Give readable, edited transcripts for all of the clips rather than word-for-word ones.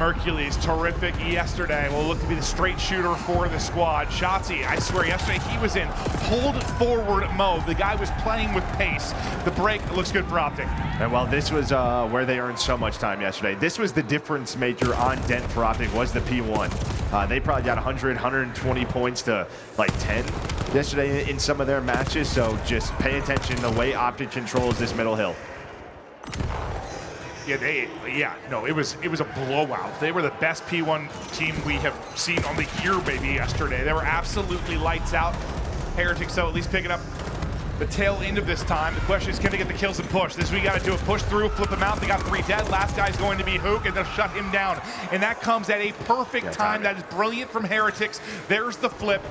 Mercules, terrific yesterday. Will look to be the straight shooter for the squad. Shotzzy, I swear, yesterday he was in hold forward mode. The guy was playing with pace. The break looks good for OpTic. And well, this was where they earned so much time yesterday. This was the difference maker on Den for OpTic, was the P1. They probably got 100, 120 points to like 10 yesterday in some of their matches. So just pay attention to the way OpTic controls this middle hill. Yeah, it was a blowout. They were the best P1 team we have seen on the year maybe yesterday. They were absolutely lights out. Heretics, so at least picking up the tail end of this time. The question is, can they get the kills and push? This we got to do a push through, flip him out. They got 3 dead. Last guy's going to be Huke, and they'll shut him down. And that comes at a perfect time. That is brilliant from Heretics. There's the flip.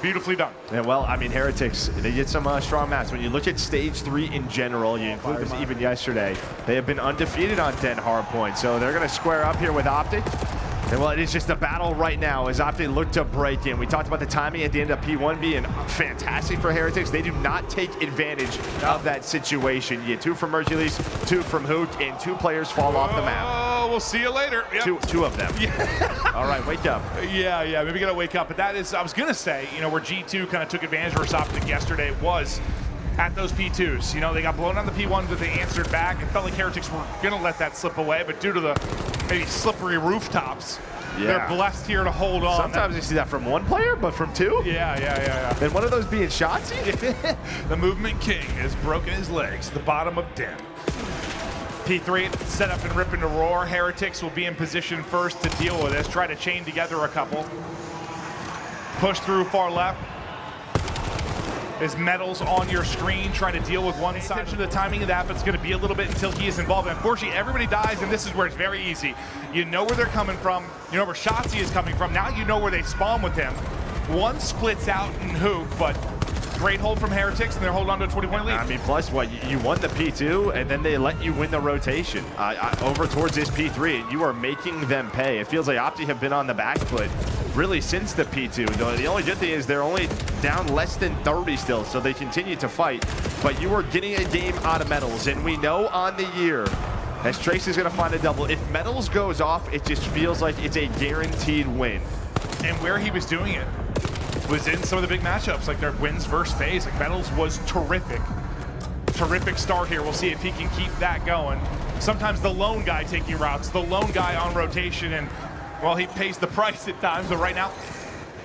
Beautifully done. Yeah, well, I mean, Heretics, they get some strong maps. When you look at stage 3 in general, you include them even yesterday, they have been undefeated on Den Hardpoint. So they're going to square up here with OpTic. And well, it is just a battle right now as OpTic look to break in. We talked about the timing at the end of P1 being fantastic for Heretics. They do not take advantage of that situation. You get 2 from Mercules, 2 from Huke, and 2 players fall off the map. Oh, we'll see you later. Yep. Two of them. Yeah. All right, wake up. Yeah, maybe gotta wake up. But that is, I was gonna say, where G2 kind of took advantage of OpTic yesterday was at those P2s. They got blown on the P1s, but they answered back. It felt like Heretics were gonna let that slip away, but due to the maybe slippery rooftops, they're blessed here to hold on. Sometimes you see that from 1 player, but from 2? Yeah. And one of those being Shotzzy? The Movement King has broken his legs at the bottom of Den. P3 set up and ripping to roar. Heretics will be in position first to deal with this. Try to chain together a couple. Push through far left. His medals on your screen, trying to deal with one side. Attention to the timing of that, but it's going to be a little bit until he is involved. And unfortunately, everybody dies, and this is where it's very easy. You know where they're coming from. You know where Shotzzy is coming from. Now you know where they spawn with him. One splits out in Huke, but great hold from Heretics, and they're holding on to a 20-point lead. I mean, plus what, you won the P2, and then they let you win the rotation over towards this P3, and you are making them pay. It feels like OpTic have been on the back foot really since the P2. The only good thing is they're only down less than 30 still, so they continue to fight. But you are getting a game out of Metals, and we know on the year, as Traixx is going to find a double, if Metals goes off, it just feels like it's a guaranteed win. And where he was doing it was in some of the big matchups, like their wins versus Faze. Like Metals was terrific. Terrific start here. We'll see if he can keep that going. Sometimes the lone guy taking routes, the lone guy on rotation, and well, he pays the price at times, but right now,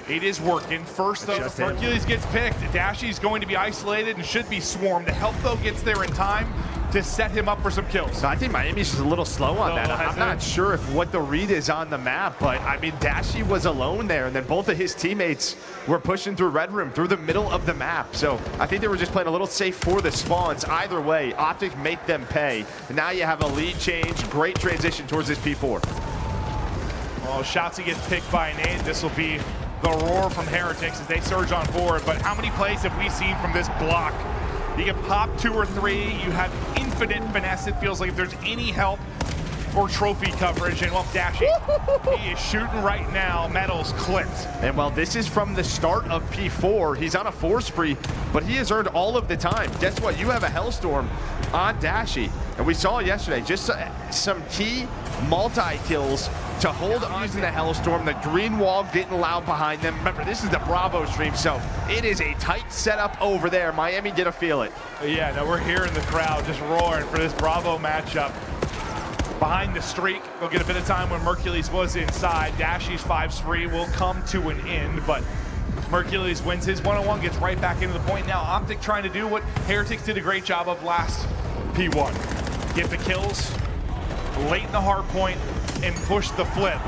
it is working. First, though, Hercules gets picked. Dashy's going to be isolated and should be swarmed. The help, though, gets there in time to set him up for some kills. So I think Miami's just a little slow on that. I'm not sure if what the read is on the map, but I mean, Dashy was alone there, and then both of his teammates were pushing through Red Room, through the middle of the map. So I think they were just playing a little safe for the spawns. Either way, OpTic make them pay. And now you have a lead change. Great transition towards this P4. Well, Shotzzy gets picked by Nate. This will be the roar from Heretics as they surge on board. But how many plays have we seen from this block? You can pop 2 or 3. You have infinite finesse. It feels like if there's any help or trophy coverage. And well, Dashy, he is shooting right now. Metals clipped. And well, this is from the start of P4. He's on a 4 spree, but he has earned all of the time. Guess what? You have a Hellstorm on Dashy. And we saw yesterday just some key multi-kills to hold on to the Hellstorm. The green wall getting loud behind them. Remember, this is the Bravo stream, so it is a tight setup over there. Miami get a feel it. Yeah, no, we're hearing the crowd just roaring for this Bravo matchup. Behind the streak, they'll get a bit of time when Mercules was inside. Dashy's 5 spree will come to an end, but Mercules wins his one-on-one, gets right back into the point. Now OpTic trying to do what Heretics did a great job of last P1. Get the kills late in the hard point and push the flip.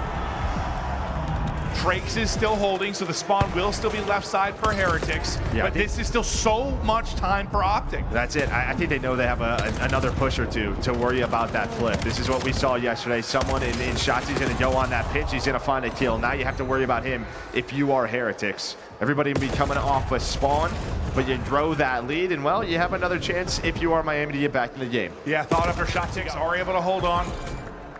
Traixx is still holding, so the spawn will still be left side for Heretics, but this is still so much time for OpTic. That's it. I think they know they have another push or two to worry about that flip. This is what we saw yesterday. Someone in Shotzzy's going to go on that pitch. He's going to find a kill. Now you have to worry about him if you are Heretics. Everybody will be coming off a spawn, but you grow that lead, and well, you have another chance if you are Miami to get back in the game. Yeah, thought after Shotzzy are able to hold on.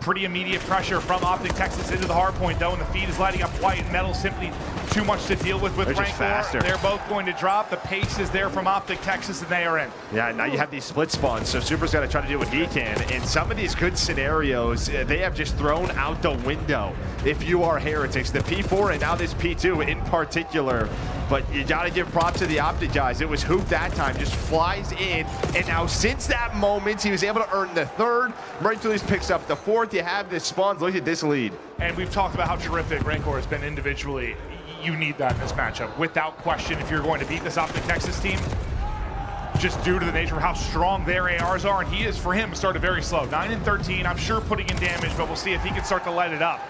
Pretty immediate pressure from OpTic Texas into the hard point, though, and the feed is lighting up white, and Metal simply too much to deal with RenKoR. They're both going to drop. The pace is there from OpTic Texas, and they are in. Yeah, now you have these split spawns, so Super's got to try to do what he can. In some of these good scenarios, they have just thrown out the window if you are Heretics. The P4 and now this P2 in particular. But you got to give props to the OpTic guys. It was Huke that time, just flies in. And now since that moment, he was able to earn the third. Mercules picks up the fourth. You have this spawns. Look at this lead. And we've talked about how terrific RenKoR has been individually. You need that in this matchup, without question, if you're going to beat this OpTic Texas team, just due to the nature of how strong their ARs are. And he is, for him, started very slow. 9 and 13, I'm sure putting in damage, but we'll see if he can start to light it up.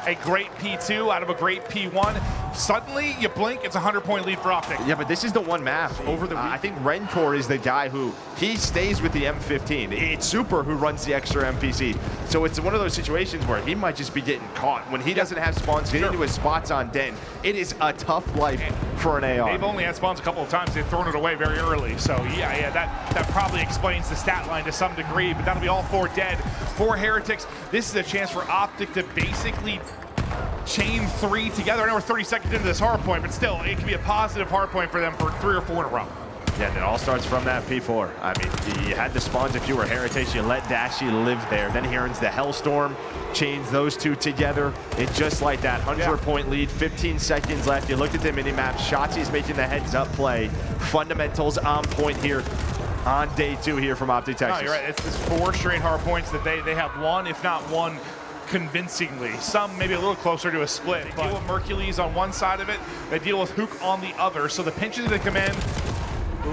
A great P2 out of a great P1. Suddenly, you blink, it's a 100-point lead for OpTic. Yeah, but this is the one map over the week. I think RenKoR is the guy who, he stays with the M15. It's Super who runs the extra MPC. So it's one of those situations where he might just be getting caught. When he doesn't have spawns, get into his spots on Den. It is a tough life for an AR. They've only had spawns a couple of times. They've thrown it away very early. So yeah, that probably explains the stat line to some degree, but that'll be all 4 dead. For Heretics, this is a chance for OpTic to basically chain 3 together. I know we're 30 seconds into this hard point, but still, it can be a positive hard point for them for 3 or 4 in a row. Yeah, and it all starts from that P4. I mean, you had the spawns if you were Heretics, you let Dashy live there. Then he earns the Hellstorm, chains those two together. It's just like that, 100-point lead, 15 seconds left. You looked at the mini-map, Shotzi's making the heads-up play. Fundamentals on point here on day 2 here from OpTic Texas. No, you're right. It's 4 straight hard points that they have won, if not won convincingly. Some maybe a little closer to a split. They deal with Mercules on one side of it, they deal with Huke on the other. So the pinches that come in,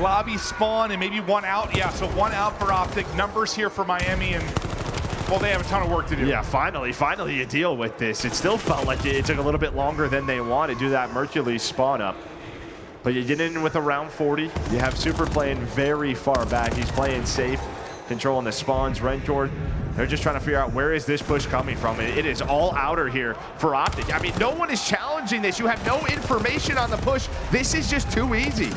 lobby spawn, and maybe 1 out. Yeah, so 1 out for OpTic. Numbers here for Miami, and well, they have a ton of work to do. Yeah, finally you deal with this. It still felt like it took a little bit longer than they wanted to do that Mercules spawn up. But you get in with around 40. You have Super playing very far back. He's playing safe, controlling the spawns. RenKoR, they're just trying to figure out where is this push coming from. It is all outer here for OpTic. I mean, no one is challenging this. You have no information on the push. This is just too easy.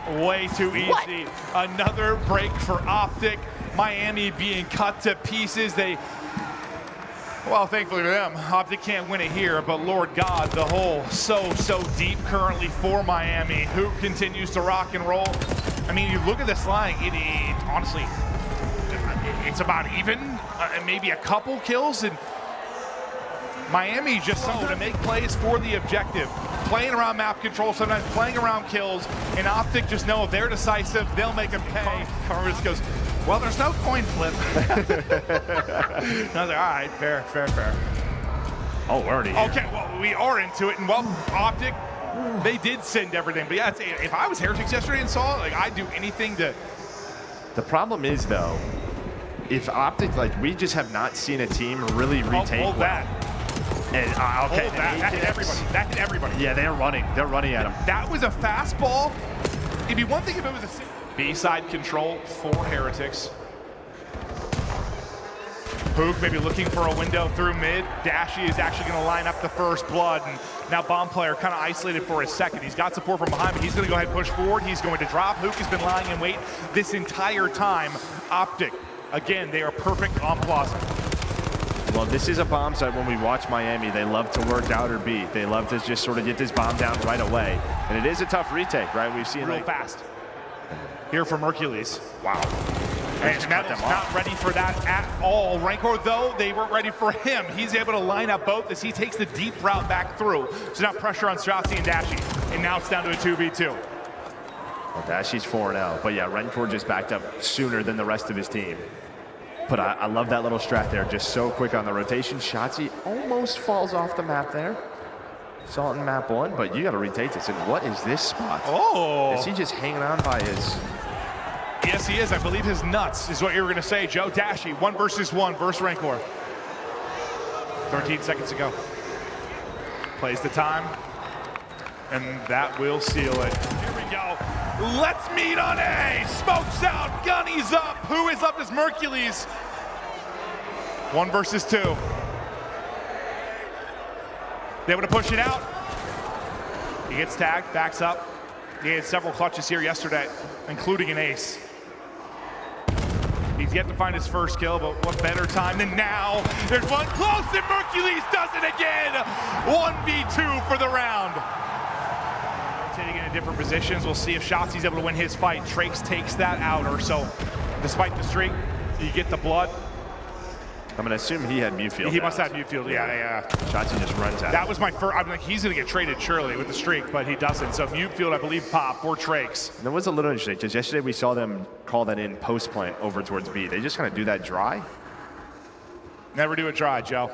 Way too easy. What? Another break for OpTic. Miami being cut to pieces. Well, thankfully for them, OpTic can't win it here, but Lord God, the hole so deep currently for Miami. Huke continues to rock and roll. I mean, you look at this line, it honestly, it's about even, maybe a couple kills, and Miami just so to make plays for the objective. Playing around map control, sometimes playing around kills, and OpTic just know if they're decisive, they'll make them pay. Carver just goes, well, there's no coin flip. I was like, all right, fair. Oh, we're already here. Okay, well, we are into it, and well, OpTic, they did send everything. But yeah, if I was Heretics yesterday and saw it, like, I'd do anything to... The problem is, though, if OpTic, like, we just have not seen a team really retake hold that. And, okay, hold that hit everybody. That hit everybody. Yeah, they're running at him. That was a fastball. It'd be one thing if it was a B-side control for Heretics. Huke maybe looking for a window through mid. Dashy is actually going to line up the first blood, and now Bomb Player kind of isolated for a second. He's got support from behind, but he's going to go ahead and push forward. He's going to drop. Huke has been lying in wait this entire time. OpTic, again, they are perfect on Plaza. Well, this is a bomb site. When we watch Miami, they love to work out or B. They love to just sort of get this bomb down right away. And it is a tough retake, right? We've seen real fast. Here for Mercules. Wow. And Metal's not ready for that at all. RenKoR, though, they weren't ready for him. He's able to line up both as he takes the deep route back through. So now pressure on Shotzi and Dashy. And now it's down to a 2v2. Well, Dashy's 4-0. But yeah, RenKoR just backed up sooner than the rest of his team. But I love that little strat there. Just so quick on the rotation. Shotzi almost falls off the map there. Saw it in map 1, but you got to retake this. And what is this spot? Oh! Is he just hanging on by his... Yes, he is. I believe his nuts is what you were going to say, Joe. Dashy, 1 versus 1 versus RenKoR. 13 seconds to go. Plays the time, and that will seal it. Here we go. Let's meet on A. Smokes out. Gunny's up. Who is up is Mercules. 1 versus 2. They able to push it out. He gets tagged, backs up. He had several clutches here yesterday, including an ace. He He's yet to find his first kill, but what better time than now? There's one close, and Mercules does it again. 1v2 for the round. Rotating into different positions. We'll see if Shotzzy's able to win his fight. Traixx takes that outer, so despite the streak, you get the blood. I'm going to assume he had mute field. He must have mute field, yeah. Shotzzy just runs out. That was my first. I'm like, he's going to get traded surely with the streak, but he doesn't. So mute field, I believe, pop for Traixx. And it was a little interesting because yesterday we saw them call that in post plant over towards B. They just kind of do that dry. Never do it dry, Joe.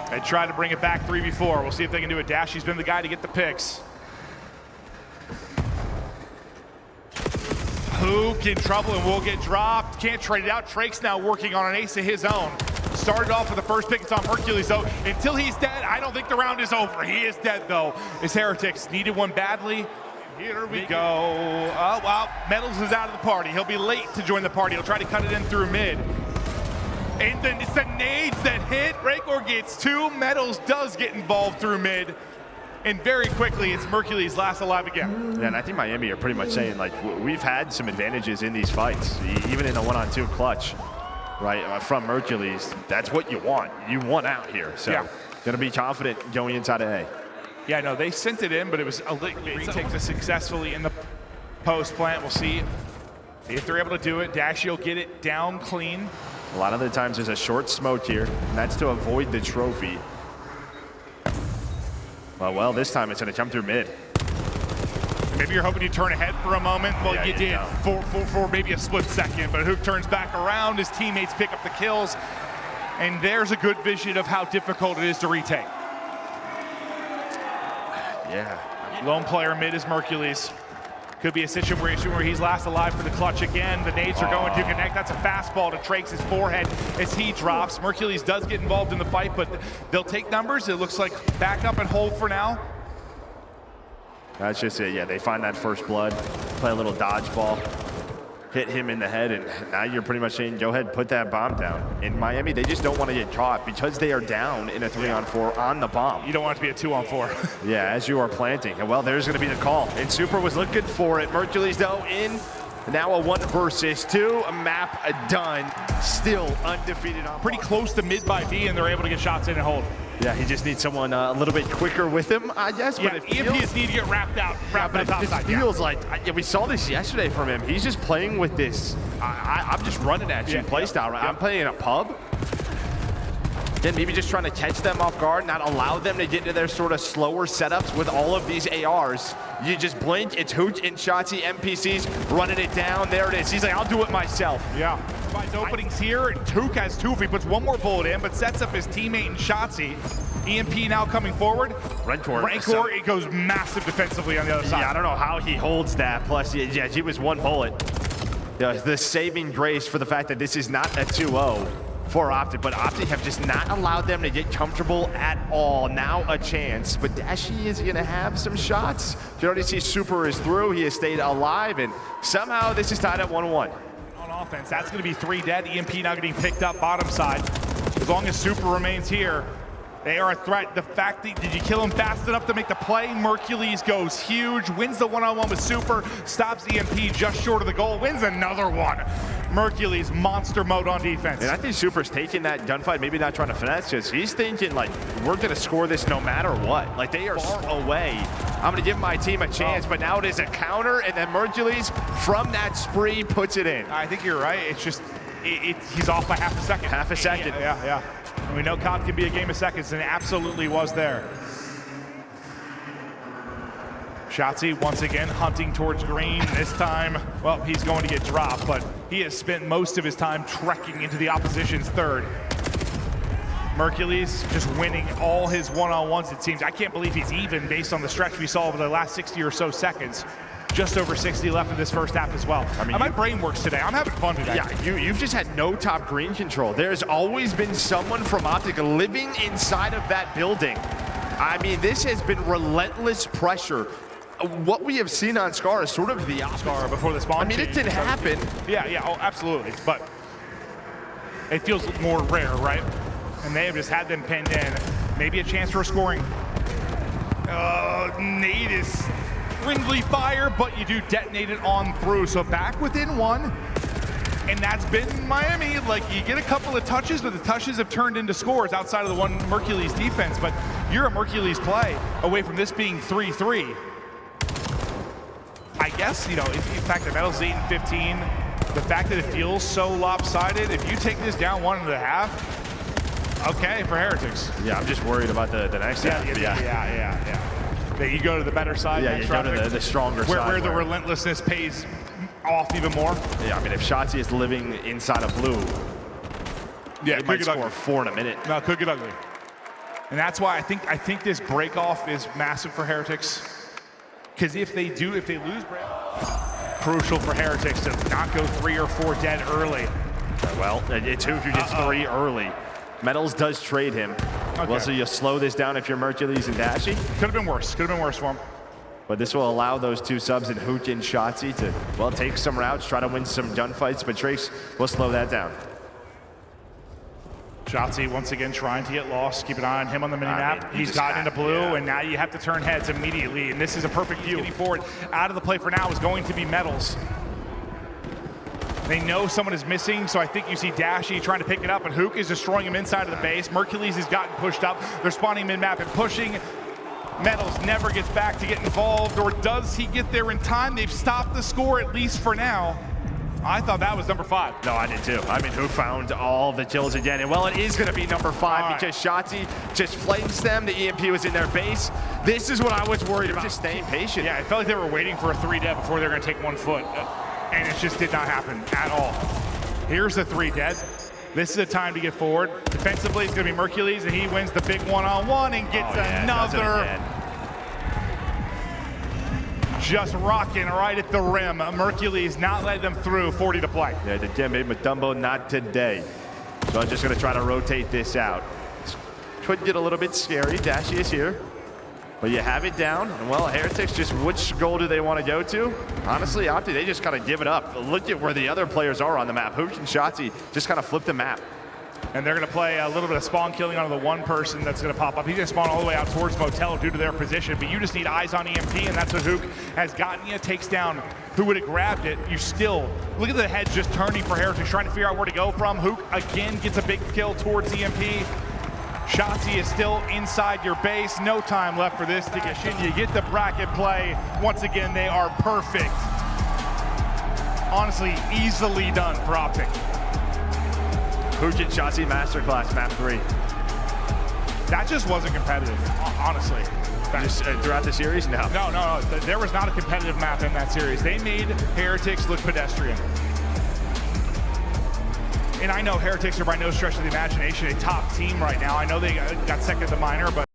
They tried to bring it back 3v4. We'll see if they can do it. Dashy's been the guy to get the picks. Huke in trouble and will get dropped. Can't trade it out. Traixx now working on an ace of his own. Started off with the first pick. It's on Mercules, though. Until he's dead, I don't think the round is over. He is dead, though. His Heretics needed one badly. Here we go. Oh, wow. Metals is out of the party. He'll be late to join the party. He'll try to cut it in through mid. And then it's the nades that hit. RenKoR gets two. Metals does get involved through mid. And very quickly, it's Mercules last alive again. Yeah, and I think Miami are pretty much saying, like, we've had some advantages in these fights, even in a one-on-two clutch, right, from Mercules. That's what you want. You want out here. So, going to be confident going inside of A. Yeah, no, they sent it in, but it was a takes it successfully in the post plant. We'll see if they're able to do it. Dashy will get it down clean. A lot of the times there's a short smoke here, and that's to avoid the trophy. Well, this time it's going to come through mid. Maybe you're hoping you turn ahead for a moment. Well, yeah, you did for maybe a split second, but Huke turns back around. His teammates pick up the kills, and there's a good vision of how difficult it is to retake. Yeah. Lone player mid is Mercules. Could be a situation where he's last alive for the clutch again. The nades are going to connect. That's a fastball to Traixx's forehead as he drops. Mercules does get involved in the fight, but they'll take numbers. It looks like back up and hold for now. That's just it. Yeah, they find that first blood, play a little dodgeball, hit him in the head, and now you're pretty much saying, go ahead, put that bomb down. In Miami, they just don't want to get caught because they are down in a 3-on-4 on the bomb. You don't want it to be a 2-on-4. Yeah, as you are planting. And well, there's going to be the call. And Super was looking for it. Mercules, though, in. Now a 1 versus 2. A map done. Still undefeated on pretty close to mid by B, and they're able to get shots in and hold. Yeah, he just needs someone a little bit quicker with him, I guess. Yeah, but EMPs need to get wrapped out. But it just feels like, we saw this yesterday from him. He's just playing with this, I'm just running at you play style, right? I'm playing in a pub. Then maybe just trying to catch them off guard, not allow them to get into their sort of slower setups with all of these ARs. You just blink, it's Huke and Shotzzy NPCs running it down. There it is. He's like, I'll do it myself. Yeah. Finds openings here, and Huke has two if he puts one more bullet in, but sets up his teammate in Shotzzy. EMP now coming forward. RenKoR, it goes massive defensively on the other side. Yeah, I don't know how he holds that. Plus, yeah, he was 1 bullet. The saving grace for the fact that this is not a 2-0 for OpTic, but OpTic have just not allowed them to get comfortable at all. Now a chance, but Dashy is going to have some shots. You already see Super is through. He has stayed alive, and somehow this is tied at 1-1. On offense, that's going to be 3 dead. EMP now getting picked up bottom side. As long as Super remains here, they are a threat. The fact that, did you kill him fast enough to make the play? Mercules goes huge, wins the one-on-one with Super, stops EMP just short of the goal, wins another one. Mercules monster mode on defense. And I think Super's taking that gunfight, maybe not trying to finesse, just he's thinking like, we're gonna score this no matter what. Like they are far away. I'm gonna give my team a chance, but now it is a counter, and then Mercules from that spree puts it in. I think you're right. It's just, he's off by half a second. Half a second. Yeah. And we know COD can be a game of seconds, and it absolutely was there. Shotzzy once again hunting towards green. This time, well, he's going to get dropped, but he has spent most of his time trekking into the opposition's third. Mercules just winning all his one-on-ones, it seems. I can't believe he's even based on the stretch we saw over the last 60 or so seconds. Just over 60 left in this first half as well. I mean, my brain works today. I'm having fun today. Yeah, you've just had no top green control. There's always been someone from OpTic living inside of that building. I mean, this has been relentless pressure. What we have seen on Scar is sort of the Scar before the spawn. I mean, it didn't happen. Yeah, oh, absolutely. But it feels more rare, right? And they have just had them pinned in. Maybe a chance for scoring. Nate is friendly fire, but you do detonate it on through. So back within one. And that's been Miami. Like, you get a couple of touches, but the touches have turned into scores outside of the one Mercules defense. But you're a Mercules play away from this being 3-3. I guess, you know, in fact, the medal's 8 and 15. The fact that it feels so lopsided, if you take this down 1.5, okay for Heretics. Yeah, I'm just worried about the next half. Yeah. That you go to the better side. Yeah, you go to the stronger side. Where the relentlessness pays off even more. Yeah, I mean, if Shotzzy is living inside of blue, yeah, he might score 4 in a minute. No, could get ugly. And that's why I think this break off is massive for Heretics. Because if they lose break, crucial for Heretics to not go 3 or 4 dead early. Well, it's Huke who gets 3 early. Metals does trade him. Okay. Well, so you slow this down if you're Mercules and Dashy. Could have been worse. Could have been worse for him. But this will allow those 2 subs in Huke and Shotzzy to, well, take some routes, try to win some gunfights, but Traixx will slow that down. Shotzzy once again trying to get lost. Keep an eye on him on the minimap. He's gotten into blue, and now you have to turn heads immediately, and this is a perfect view. Getting forward out of the play for now is going to be Metals. They know someone is missing, so I think you see Dashy trying to pick it up, and Huke is destroying him inside of the base. Mercules has gotten pushed up. They're spawning mid-map and pushing. Metals never gets back to get involved, or does he get there in time? They've stopped the score, at least for now. I thought that was number 5. No, I did too. I mean, Huke found all the kills again, and well, it is gonna be number 5 because Shotzzy just flames them. The EMP was in their base. This is what I was worried about. Just staying patient. Yeah, it felt like they were waiting for a 3 dead before they were gonna take 1 foot, and it just did not happen at all. Here's the 3 dead. This is a time to get forward. Defensively, it's gonna be Mercules, and he wins the big one-on-one and gets another. Just rocking right at the rim. Mercules not letting them through. 40 to play. Yeah, the Jimmy Matumbo not today. So I'm just gonna try to rotate this out. Could get a little bit scary. Dashy is here. But you have it down, and well, Heretics, just which goal do they want to go to? Honestly, OpTic, they just gotta give it up. Look at where the other players are on the map. Huke and Shotzzy just kind of flip the map. And they're gonna play a little bit of spawn killing onto the one person that's gonna pop up. He's gonna spawn all the way out towards Motel due to their position, but you just need eyes on EMP, and that's what Huke has gotten you. Takes down who would have grabbed it. You still, look at the heads just turning for Heretics, trying to figure out where to go from. Huke again gets a big kill towards EMP. Shotzzy is still inside your base. No time left for this to get in. You get the bracket play. Once again, they are perfect. Honestly, easily done for OpTic. Huke and Shotzzy masterclass, map 3. That just wasn't competitive, honestly. Just throughout the series? No. No. There was not a competitive map in that series. They made Heretics look pedestrian. And I know Heretics are by no stretch of the imagination a top team right now. I know they got second at the minor, but